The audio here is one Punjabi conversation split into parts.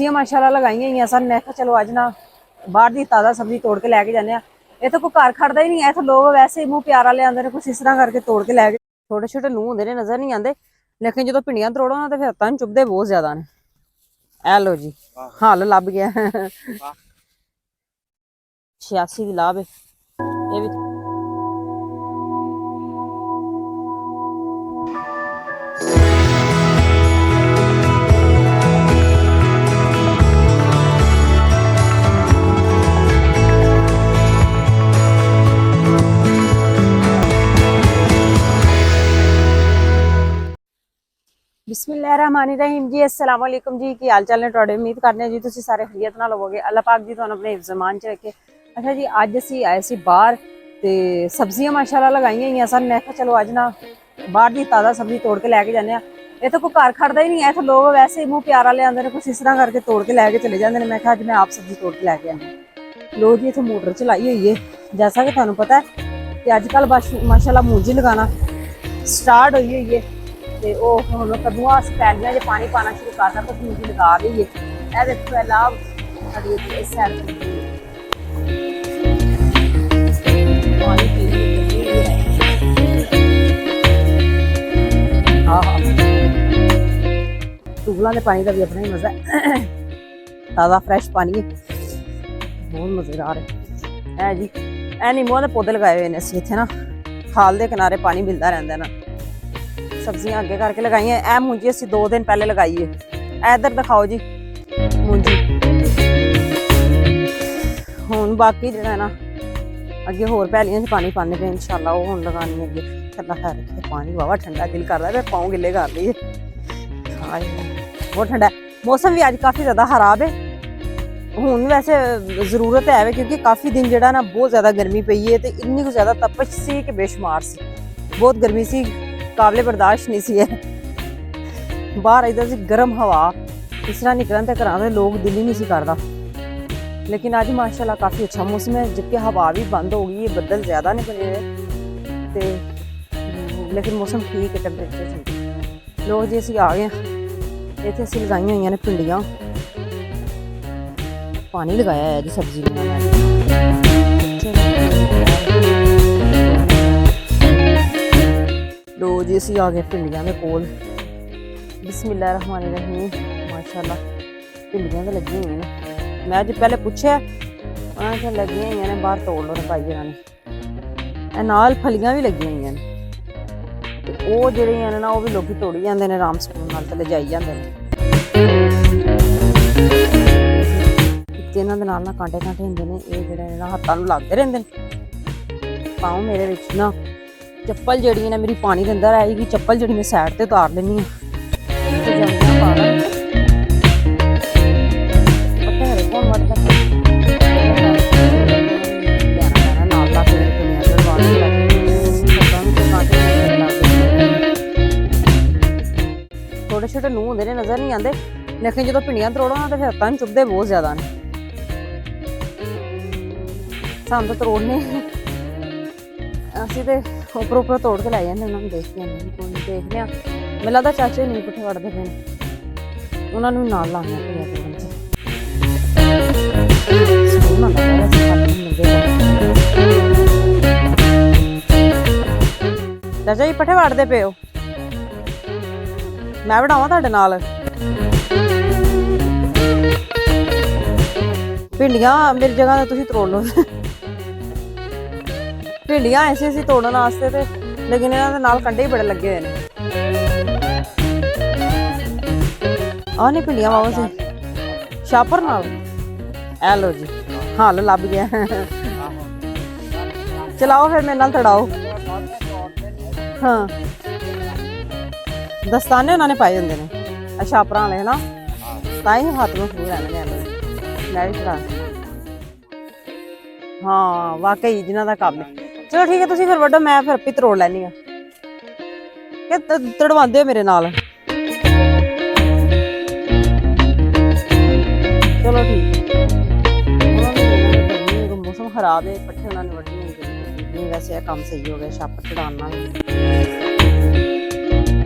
सब्जियां माशाल्लाह लगाई हुई सन। मैं कहा चलो अज ना बाहर की ताज़ा सब्जी तोड़ के लैके जाने। इत्थे कोई घर खड़दा ही नहीं है, इत्थे लोग वैसे ही मूँह प्यारा ले आंदे ने, कुछ इस तरह करके तोड़ के लैके। छोटे छोटे लूह होंदे ने, नजर नहीं आते, लेकिन जो भिंडियां तोड़ो ना तो फिर हत्थां चुभदे बहुत ज्यादा ने। ए लो जी हल लभ गया 86 की लाभ ये भी। बिस्मिल्लाहिर्रहमानिर्रहीम जी, अस्सलाम वालेकुम जी। की हाल चाल ने तुहाडे? उम्मीद करने जी तुसीं सारे खैरियत नाल होवोगे। अल्लाह पाक जी तुहानूं अपने ज़मान च रखे। अच्छा जी, अज असीं आए सी बाहर ते सब्जियां माशाल्लाह लगाई हुई सन। मैं कहा चलो अज ना बाहर की ताज़ा सब्जी तोड़ के लैके जाने। इत्थे कोई घर खड़दा ही नहीं है, इत्थे लोग वैसे ही मूँह प्यारा ले आंदे ने, कुछ इस तरह करके तोड़ के लैके चले जाते हैं। मैं कहा अज मैं आप सब्जी तोड़ के लैके आनी। लोग जी इत्थे मोटर चलाई हुई है, जैसा कि तुहानूं पता है कि अजकल माशाल्लाह मूंजी लगाना स्टार्ट हुई हुई है। ते ओह हुण कद्दूआं पैलियां च पानी पाना शुरू करता तो मूंगी लगा दी है। ए देखो ए लाभ साडी इस साइड पानी पी हाँ हाँ टूबलां दे पानी का भी अपना ही मजा है। ताज़ा फ्रैश पानी है, बहुत मज़ेदार है जी। ए नींबूआं दे पौधे लगाए हुए ने असीं इत्थे ना, खाल दे किनारे पानी मिलता रहता है ना। सब्जियां अगे करके लगाई है। ए मूंजी असीं 2 दिन पहले लगाई है। इधर दिखाओ जी मूंजी। हुण बाकी जिहड़ा ना अगे होर पैलियां च पानी पाने पे इंशाअल्लाह वो हुण लगानी है अगे। अल्लाह खैर रखे। पानी वावा ठंडा दिल करदा है, पाँव गिले कर लिए। हाँ बहुत ठंडा है। मौसम भी अज काफ़ी ज़्यादा खराब है। हुण वैसे जरूरत है क्योंकि काफ़ी दिन जिहड़ा ना बहुत ज़्यादा गर्मी पई है, तो इन्नी कुछ ज़्यादा तपश सी कि बेशुमार सी, बहुत गर्मी सी, काबिले बर्दाश्त नहीं सी है। बाहर इधर से गर्म हवा इस तरह निकलन तो घरों के लोग दिल ही नहीं सी करता। लेकिन अज माशाल्लाह काफ़ी अच्छा मौसम है, जबकि हवा भी बंद हो गई है, बदल ज़्यादा नहीं बने हुए, लेकिन मौसम ठीक है, टेम्परेचर ठीक। लोग जी असीं आ गए। इत्थे असीं लगाई हुई ने भिंडियां, पानी लगाया है जी सब्जी लो जी। असीं आ गए भिंडियां दे कोल। बिस्मिल्लाहिर्रहमानिर्रहीम। माशाल्लाह भिंडियां तो लगी हुई ने। मैं अज पहले पूछा उन्होंने लगी हुई ने, बाहर तोड़ लो पाई उन्होंने। नाल फलियां भी लगी हुई ने, वो जिहड़ियां ने ना वो भी लोग तोड़ी जाते हैं आराम सुकून नाल, ते लिजाई जाते हैं। इन्हां दे नाल ना कांटे कांटे होंदे ने, ये जिहड़े हत्थां नूं लगदे रहिंदे ने। पाँव मेरे विच ना चप्पल जिहड़ी ने मेरी पानी के अंदर आएगी, चप्पल जिहड़ी मैं साइड ते उतार लैनी है। छोटे छोटे लूह होंदे ने, नजर नहीं आते, लेकिन जो भिंडियां तोड़ो ना तो फिर हत्थां चुभदे बहुत ज्यादा ने। सानूं तो तोड़ने असीं ते उपर उपर तोड़ के लै जाने, उन्होंने देखते हैं देखने। मैनूं लगदा चाचे नहीं पुट्ठे वड़दे पे ने, उन्होंने नाल लाने भिंडियां तोड़न च। चाचा जी पट्ठे वड़दे पे हो? मैं वडावां तुहाडे नाल? भिंडियां मेरी जगह तुसीं तोड़ लो। भिंडियां ऐसे असीं तोड़न वास्ते ते, लेकिन इन्हां दे नाल कंडे ही बड़े लगे हुए ने। आ नहीं भिंडियां वावा सी शापर नाल। ए लो जी हल लभ गया। चलाओ फिर मेरे नाल तड़ाओ। हाँ दस्ताने उन्होंने पाए होंगे ने शापरां वाले ना, तां ही हाथ में फ्रू रहने। मैं भी चढ़ा। हाँ वाकई जिन्हों का काम है। चलो ठीक है, तुसीं फिर वड्डो, मैं फिर आपी तरोड़ लैनी आ। तड़वांदे हो मेरे नाल? चलो ठीक है। मौसम खराब है, पट्ठे उन्होंने वड्डने नहीं, वैसे यह काम सही हो गया शापर चढ़ाना।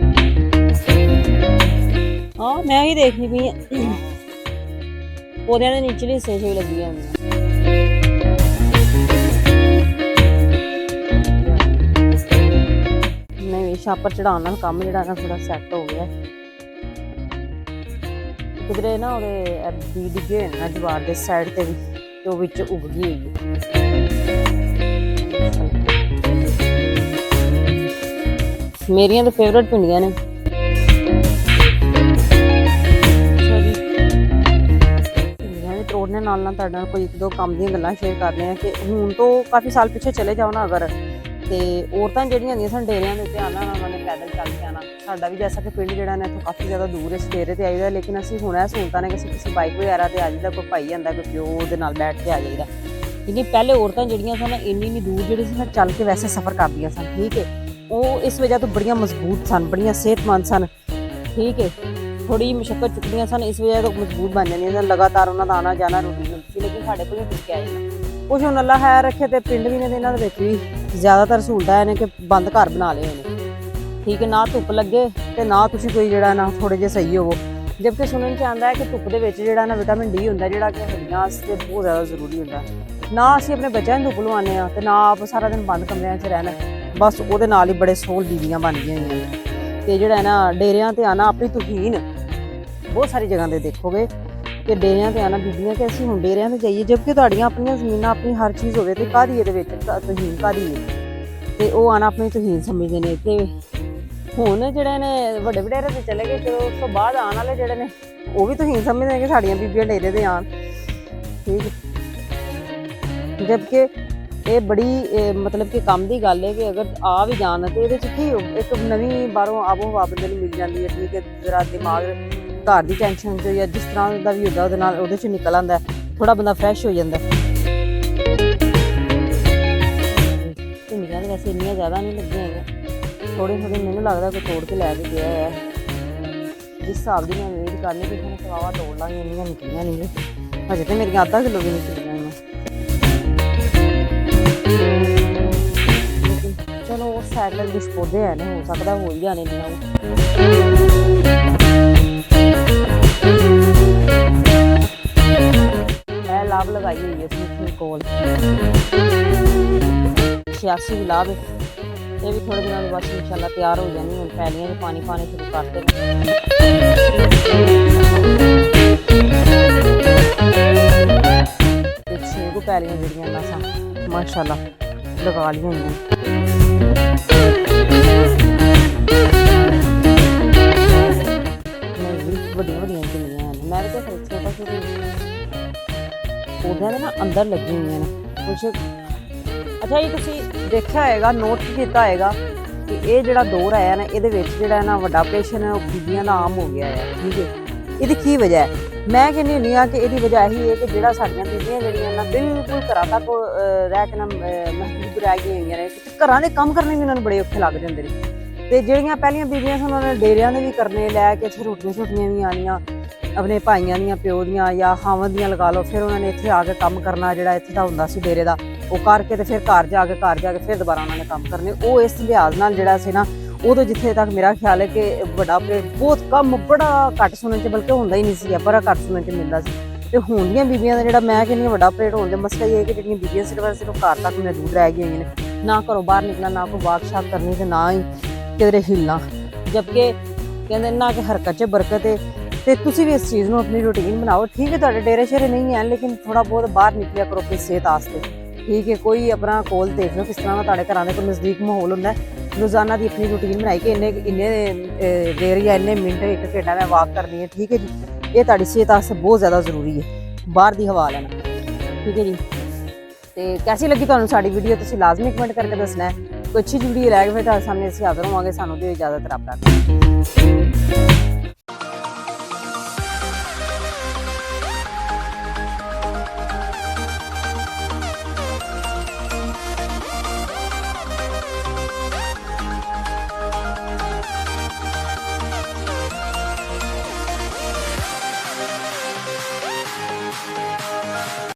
हाँ मैं ही देखनी पई ਪੌਦਿਆਂ ਦੇ ਨਿਚਲੇ ਹਿੱਸੇ 'ਚ ਵੀ ਲੱਗੀਆਂ ਹੁੰਦੀਆਂ। ਨਹੀਂ ਛਾਪਰ ਚੜਾਉਣ ਨਾਲ ਕੰਮ ਜਿਹੜਾ ਨਾ ਥੋੜਾ ਸੈੱਟ ਹੋ ਗਿਆ। ਕਿਧਰੇ ਨਾ ਉਹਦੇ ਬੀ ਡਿੱਗੇ ਹੋਏ ਨਾ ਜਵਾਰ ਦੇ ਸਾਈਡ ਤੇ ਵੀ, ਤੇ ਉਹ ਵਿੱਚ ਉੱਗ ਗਈ ਹੋਈ ਹੈ। ਮੇਰੀਆਂ ਤਾਂ ਫੇਵਰਟ ਭਿੰਡੀਆਂ ਨੇ। ਭਿੰਡੀਆਂ ਦੇ ਤੋੜਨੇ ਨਾਲ ਤੁਹਾਡੇ ਨਾਲ ਕੋਈ ਇੱਕ ਦੋ ਕੰਮ ਦੀਆਂ ਗੱਲਾਂ ਸ਼ੇਅਰ ਕਰਦੇ ਹਾਂ ਕਿ ਹੁਣ ਤੋਂ ਕਾਫੀ ਸਾਲ ਪਿੱਛੇ ਚਲੇ ਜਾਓ ਨਾ ਅਗਰ, ਤੇ ਔਰਤਾਂ ਜਿਹੜੀਆਂ ਹੁੰਦੀਆਂ ਸਨ ਡੇਰਿਆਂ ਦੇ ਉੱਤੇ ਆਉਣਾ, ਉਹਨਾਂ ਨੇ ਪੈਦਲ ਚੱਲ ਕੇ ਆਉਣਾ। ਸਾਡਾ ਵੀ ਜੈਸਾ ਕਿ ਪਿੰਡ ਜਿਹੜਾ ਨਾ ਇੱਥੋਂ ਕਾਫੀ ਜ਼ਿਆਦਾ ਦੂਰ ਹੈ, ਡੇਰੇ ਤੇ ਆਈਦਾ, ਲੇਕਿਨ ਅਸੀਂ ਹੁਣ ਇਹ ਸਹੂਲਤਾਂ ਨੇ ਕਿ ਅਸੀਂ ਕਿਸੇ ਬਾਈਕ ਵਗੈਰਾ ਤੇ ਆ ਜਾਈਦਾ, ਕੋਈ ਭਾਈ ਜਾਂਦਾ, ਕੋਈ ਪਿਓ ਉਹਦੇ ਨਾਲ ਬੈਠ ਕੇ ਆ ਜਾਈਦਾ। ਲੇਕਿਨ ਪਹਿਲੇ ਔਰਤਾਂ ਜਿਹੜੀਆਂ ਸਨ ਇੰਨੀ ਦੂਰ ਜਿਹੜੀ ਸੀ ਚੱਲ ਕੇ ਵੈਸੇ ਸਫ਼ਰ ਕਰਦੀਆਂ ਸਨ, ਠੀਕ ਹੈ। ਉਹ ਇਸ ਵਜ੍ਹਾ ਤੋਂ ਬੜੀਆਂ ਮਜ਼ਬੂਤ ਸਨ, ਬੜੀਆਂ ਸਿਹਤਮੰਦ ਸਨ, ਠੀਕ ਹੈ। ਥੋੜੀ ਮੁਸ਼ੱਕਤ ਚੁੱਕਦੀਆਂ ਸਨ, ਇਸ ਵਜ੍ਹਾ ਤੋਂ ਮਜ਼ਬੂਤ ਬਣ ਜਾਂਦੀਆਂ ਸਨ। ਲਗਾਤਾਰ ਉਹਨਾਂ ਦਾ ਆਉਣਾ ਜਾਣਾ ਰੂਟੀਨ ਸੀ, ਲੇਕਿਨ ਸਾਡੇ ਕੋਲ ਟੁੱਟ ਕੇ ਆ ਜਾਂਦਾ ਕੁਛ। ਹੁਣ ਅੱਲਾ ਖੈਰ ਰੱਖੇ ਤੇ ਪਿੰਡ ਵੀ ਨੇ ਤੇ ਇਹਨਾਂ ਦੇ ਵਿੱਚ ਵੀ ਜ਼ਿਆਦਾਤਰ ਸਹੂਲਤਾਂ ਨੇ ਕਿ ਬੰਦ ਘਰ ਬਣਾ ਲਏ ਹੋਏ ਨੇ, ਠੀਕ ਹੈ। ਨਾ ਧੁੱਪ ਲੱਗੇ ਤੇ ਨਾ ਤੁਸੀਂ ਕੋਈ ਜਿਹੜਾ ਨਾ ਥੋੜੇ ਜਿਹੇ ਸਹੀ ਹੋਵੋ। ਜਦਕਿ ਸੁਣਨ 'ਚ ਆਉਂਦਾ ਹੈ ਕਿ ਧੁੱਪ ਦੇ ਵਿੱਚ ਜਿਹੜਾ ਨਾ ਵਿਟਾਮਿਨ ਡੀ ਹੁੰਦਾ, ਜਿਹੜਾ ਕਿ ਹੱਡੀਆਂ ਵਾਸਤੇ ਬਹੁਤ ਜ਼ਿਆਦਾ ਜ਼ਰੂਰੀ ਹੁੰਦਾ। ਨਾ ਅਸੀਂ ਆਪਣੇ ਬੱਚਿਆਂ ਨੂੰ ਧੁੱਪ ਲਵਾਉਂਦੇ ਹਾਂ ਤੇ ਨਾ ਆਪ ਸਾਰਾ ਦਿਨ ਬੰਦ ਕਮਰਿਆਂ 'ਚ ਰਹਿਣਾ, ਬਸ ਉਹਦੇ ਨਾਲ ਹੀ ਬੜੇ ਸੋਹਲ ਬੀਬੀਆਂ ਬਣ ਗਈਆਂ ਹੋਈਆਂ ਨੇ। ਤੇ ਜਿਹੜਾ ਨਾ ਡੇਰਿਆਂ ਤੇ ਆਣਾ, ਆਪਣੀ ਤੁਹੀਨ ਬਹੁਤ ਸਾਰੀ ਜਗ੍ਹਾ ਤੇ ਦੇਖੋਗੇ ਕਿ ਡੇਰਿਆਂ ਤੇ ਆਣਾ ਬੀਬੀਆਂ ਕਿ ਅਸੀਂ ਹੁਣ ਡੇਰਿਆਂ ਤੇ ਜਾਈਏ, ਜਦਕਿ ਤੁਹਾਡੀਆਂ ਆਪਣੀਆਂ ਜ਼ਮੀਨਾਂ, ਆਪਣੀ ਹਰ ਚੀਜ਼ ਹੋਵੇ ਤੇ ਕਾਹਦੀ ਇਹਦੇ ਵਿੱਚ ਤੁਹੀਨ ਕਾਹਦੀ ਹੈ, ਤੇ ਉਹ ਆਣਾ ਆਪਣੀ ਤੁਹੀਨ ਸਮਝਦੇ ਨੇ। ਤੇ ਹੁਣ ਜਿਹੜੇ ਨੇ ਵੱਡੇ ਵਡੇਰੇ ਤੇ ਚਲੇ ਗਏ, ਤੇ ਉਸ ਤੋਂ ਬਾਅਦ ਆਉਣ ਵਾਲੇ ਜਿਹੜੇ ਨੇ ਉਹ ਵੀ ਤੁਹੀਨ ਸਮਝਦੇ ਨੇ ਕਿ ਸਾਡੀਆਂ ਬੀਬੀਆਂ ਡੇਰੇ ਤੇ ਆਉਣ, ਠੀਕ ਹੈ। ਜਦਕਿ ਇਹ ਬੜੀ ਮਤਲਬ ਕਿ ਕੰਮ ਦੀ ਗੱਲ ਹੈ ਕਿ ਅਗਰ ਆ ਵੀ ਜਾਣ ਤੇ ਇਹਦੇ 'ਚ ਕੀ ਇੱਕ ਨਵੀਂ ਬਾਹਰੋਂ ਆਬੋ ਹਵਾ ਬੰਦੇ ਨੂੰ ਮਿਲ ਜਾਂਦੀ ਹੈ, ਠੀਕ ਹੈ। ਜਰਾ ਦਿਮਾਗ ਘਰ ਦੀ ਟੈਨਸ਼ਨ 'ਚ ਜਾਂ ਜਿਸ ਤਰ੍ਹਾਂ ਦਾ ਵੀ ਹੁੰਦਾ ਉਹਦੇ ਨਾਲ ਉਹਦੇ 'ਚ ਨਿਕਲ ਆਉਂਦਾ, ਥੋੜਾ ਬੰਦਾ ਫਰੈਸ਼ ਹੋ ਜਾਂਦਾ। ਭਿੰਡੀਆਂ ਤਾਂ ਵੈਸੇ ਇੰਨੀਆਂ ਜ਼ਿਆਦਾ ਨਹੀਂ ਲੱਗੀਆਂ ਹੈਗੀਆਂ, ਥੋੜ੍ਹੀ ਥੋੜ੍ਹੀ ਮੈਨੂੰ ਲੱਗਦਾ ਕੋਈ ਤੋੜ ਕੇ ਲੈ ਕੇ ਗਿਆ ਹੈ। ਜਿਸ ਹਿਸਾਬ ਦੀ ਮੈਂ ਵੇਟ ਕਰਨੀ ਕਿ ਤੁਹਾਨੂੰ ਸਵਾਵਾ ਤੋੜ ਲਾਂਗੇ, ਇੰਨੀਆਂ ਨਿਕਲੀਆਂ ਨਹੀਂ ਹਜੇ ਤੇ ਮੇਰੀਆਂ ਅੱਧਾ ਕਿਲੋ ਵੀ ਨਿਕਲੀਆਂ ਨੇ। ਚਲੋ ਉਸ ਸਾਈਡ ਤੇ ਕੁਛ ਪੌਦੇ ਹੈ ਨੇ, ਹੋ ਸਕਦਾ ਹੋ ਹੀ ਜਾਣੇ ਨੇ ਉਹ। ਇਹ ਲਾਭ ਲਗਾਈ ਹੋਈ ਹੈ ਅਸੀਂ ਕੋਲ 86 ਗੁਲਾਬ, ਇਹ ਵੀ ਥੋੜੇ ਦਿਨਾਂ ਦੇ ਬਾਅਦ ਇਨਸ਼ਾਅੱਲਾ ਤਿਆਰ ਹੋ ਜਾਣੀ। ਹੁਣ ਪੈਲੀਆਂ 'ਚ ਪਾਣੀ ਪਾਣੇ ਸ਼ੁਰੂ ਕਰਦੇ ਨੇ। ਤੇ 6 ਕੁ ਪੈਲੀਆਂ ਜਿਹੜੀਆਂ ਨਾ ਸਾ ਮਾਸ਼ਾਅੱਲਾ ਲਗਾ ਲਈਆਂ ਹੋਈਆਂ। ਵੱਡੀਆਂ ਵੱਡੀਆਂ ਕਿੰਨੀਆਂ ਨੇ, ਮੈਂ ਤਾਂ ਫਿਰ ਛੋਟਾ ਛੋਟਾ ਪੌਦਿਆਂ ਦੇ ਨਾ ਅੰਦਰ ਲੱਗੀ ਹੋਈਆਂ ਨੇ ਕੁਛ। ਅੱਛਾ ਇਹ ਤੁਸੀਂ ਦੇਖਿਆ ਹੋਏਗਾ, ਨੋਟ ਕੀਤਾ ਹੋਏਗਾ ਕਿ ਇਹ ਜਿਹੜਾ ਦੌਰ ਆਇਆ ਨਾ, ਇਹਦੇ ਵਿੱਚ ਜਿਹੜਾ ਨਾ ਵੱਡਾ ਆਪਰੇਸ਼ਨ ਹੈ ਉਹ ਬੀਬੀਆਂ ਦਾ ਆਮ ਹੋ ਗਿਆ ਹੈ, ਠੀਕ ਹੈ। ਇਹਦੀ ਕੀ ਵਜ੍ਹਾ ਹੈ? ਮੈਂ ਕਹਿੰਦੀ ਹੁੰਦੀ ਹਾਂ ਕਿ ਇਹਦੀ ਵਜ੍ਹਾ ਇਹੀ ਹੈ ਕਿ ਜਿਹੜਾ ਸਾਡੀਆਂ ਬੀਬੀਆਂ ਜਿਹੜੀਆਂ ਨਾ ਬਿਲਕੁਲ ਘਰਾਂ ਤੱਕ ਰਹਿ ਕੇ ਨਾ ਮਹਿਬੂਬ ਰਹਿ ਗਈਆਂ ਹੋਈਆਂ ਨੇ, ਘਰਾਂ ਦੇ ਕੰਮ ਕਰਨੇ ਵੀ ਉਹਨਾਂ ਨੂੰ ਬੜੇ ਔਖੇ ਲੱਗਦੇ ਹੁੰਦੇ ਨੇ। ਤੇ ਜਿਹੜੀਆਂ ਪਹਿਲੀਆਂ ਬੀਬੀਆਂ ਸਨ ਉਹਨਾਂ ਨੇ ਡੇਰਿਆਂ ਦੇ ਵੀ ਕਰਨੇ, ਲੈ ਕੇ ਇੱਥੇ ਰੋਟੀਆਂ ਛੋਟੀਆਂ ਵੀ ਆਉਣੀਆਂ ਆਪਣੇ ਭਾਈਆਂ ਦੀਆਂ, ਪਿਓ ਦੀਆਂ ਜਾਂ ਹਾਵਾਂ ਦੀਆਂ ਲਗਾ ਲਓ। ਫਿਰ ਉਹਨਾਂ ਨੇ ਇੱਥੇ ਆ ਕੇ ਕੰਮ ਕਰਨਾ, ਜਿਹੜਾ ਇੱਥੇ ਦਾ ਹੁੰਦਾ ਸੀ ਡੇਰੇ ਦਾ, ਉਹ ਕਰਕੇ ਤੇ ਫਿਰ ਘਰ ਜਾ ਕੇ ਫਿਰ ਦੁਬਾਰਾ ਉਹਨਾਂ ਨੇ ਕੰਮ ਕਰਨੇ। ਉਹ ਇਸ ਲਿਹਾਜ਼ ਨਾਲ ਜਿਹੜਾ ਸੀ ਨਾ, ਉਦੋਂ ਜਿੱਥੇ ਤੱਕ ਮੇਰਾ ਖਿਆਲ ਹੈ ਕਿ ਵੱਡਾ ਆਪਰੇਟ ਬਹੁਤ ਕੰਮ ਬੜਾ ਘੱਟ ਸੁਣਨ 'ਚ, ਬਲਕਿ ਹੁੰਦਾ ਹੀ ਨਹੀਂ ਸੀ, ਬੜਾ ਘੱਟ ਸੁਣਨ 'ਚ ਮਿਲਦਾ ਸੀ। ਤੇ ਹੁਣ ਦੀਆਂ ਬੀਬੀਆਂ ਦਾ ਜਿਹੜਾ ਮੈਂ ਕਹਿੰਦੀ ਵੱਡਾ ਆਪਰੇਟ ਹੋਣ ਦਾ ਮਸਲਾ ਇਹ ਹੈ ਕਿ ਜਿਹੜੀਆਂ ਬੀਬੀਆਂ ਸਿਰਫ ਘਰ ਤੱਕ ਮਹਿਦੂਦ ਰਹਿ ਗਈਆਂ ਹੋਈਆਂ ਨੇ, ਨਾ ਘਰੋਂ ਬਾਹਰ ਨਿਕਲਣਾ, ਨਾ ਕੋਈ ਵਾਕ ਸ਼ਾਕ ਕਰਨੀ ਤੇ ਨਾ ਹੀ ਕਿਧਰੇ ਹਿੱਲਣਾ। ਜਦਕਿ ਕਹਿੰਦੇ ਨਾ ਕਿ ਹਰਕਤ 'ਚ ਬਰਕਤ ਹੈ। ਤੇ ਤੁਸੀਂ ਵੀ ਇਸ ਚੀਜ਼ ਨੂੰ ਆਪਣੀ ਰੂਟੀਨ ਬਣਾਓ, ਠੀਕ ਹੈ। ਤੁਹਾਡੇ ਡੇਰੇ ਸ਼ੇਰੇ ਨਹੀਂ ਹੈ, ਲੇਕਿਨ ਥੋੜਾ ਬਹੁਤ ਬਾਹਰ ਨਿਕਲਿਆ ਕਰੋ ਆਪਣੀ ਸਿਹਤ ਵਾਸਤੇ, ਠੀਕ ਹੈ। ਕੋਈ ਆਪਣਾ ਕੋਲ ਦੇਖ ਲਓ ਕਿਸ ਤਰ੍ਹਾਂ ਦਾ ਤੁਹਾਡੇ ਘਰਾਂ ਦੇ ਕੋਈ ਨਜ਼ਦੀਕ ਮਾਹੌਲ ਹੁੰਦਾ, ਰੋਜ਼ਾਨਾ ਦੀ ਆਪਣੀ ਰੂਟੀਨ ਬਣਾਈ ਕਿ ਇੰਨੇ ਦੇਰ ਜਾਂ ਇੰਨੇ ਮਿੰਟ 1 ਘੰਟਾ ਮੈਂ ਵਾਕ ਕਰਨੀ ਹੈ, ਠੀਕ ਹੈ ਜੀ। ਇਹ ਤੁਹਾਡੀ ਸਿਹਤ ਵਾਸਤੇ ਬਹੁਤ ਜ਼ਿਆਦਾ ਜ਼ਰੂਰੀ ਹੈ, ਬਾਹਰ ਦੀ ਹਵਾ ਲੈਣਾ, ਠੀਕ ਹੈ ਜੀ। ਤੇ ਕੈਸੀ ਲੱਗੀ ਤੁਹਾਨੂੰ ਸਾਡੀ ਵੀਡੀਓ, ਤੁਸੀਂ ਲਾਜ਼ਮੀ ਕਮੈਂਟ ਕਰਕੇ ਦੱਸਣਾ ਹੈ। ਕੋਈ ਅੱਛੀ ਵੀਡੀਓ ਲੈ ਕੇ ਫਿਰ ਤੁਹਾਡੇ ਸਾਹਮਣੇ ਅਸੀਂ ਹਾਜ਼ਰ ਹੋਵਾਂਗੇ। ਸਾਨੂੰ ਦਿਓ ਇਜਾਜ਼ਤ, ਰੱਬ ਰਾਖਾ।